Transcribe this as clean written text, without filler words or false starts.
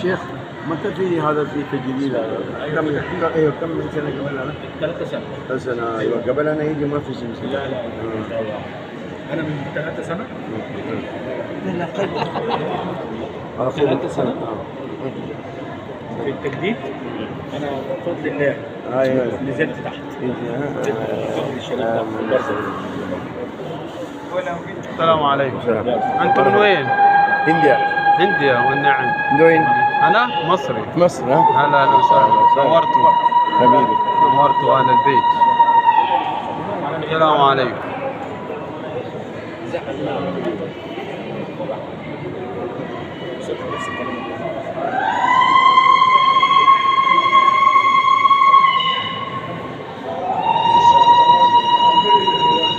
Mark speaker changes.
Speaker 1: شيخ متى في هذا في تجديد هذا؟ كم من سنه قبل هذا؟
Speaker 2: 3 سنة.
Speaker 1: 3 سنة ايوه، قبل انا يجي ما في سمسم.
Speaker 2: لا انا من 3 سنة.
Speaker 1: لا قل
Speaker 2: 3 سنة في التجديد. انا بفضل الله
Speaker 1: ايوه
Speaker 2: نزلت تحت.
Speaker 3: السلام عليكم. انتم من وين؟
Speaker 1: هنديا.
Speaker 3: هنديا والنعم.
Speaker 1: انت وين؟
Speaker 3: انا مصري.
Speaker 1: مصر ها؟
Speaker 3: هلا وسهلا. نورتوا
Speaker 1: حبيبي.
Speaker 3: نورتوا اهل البيت. السلام عليكم.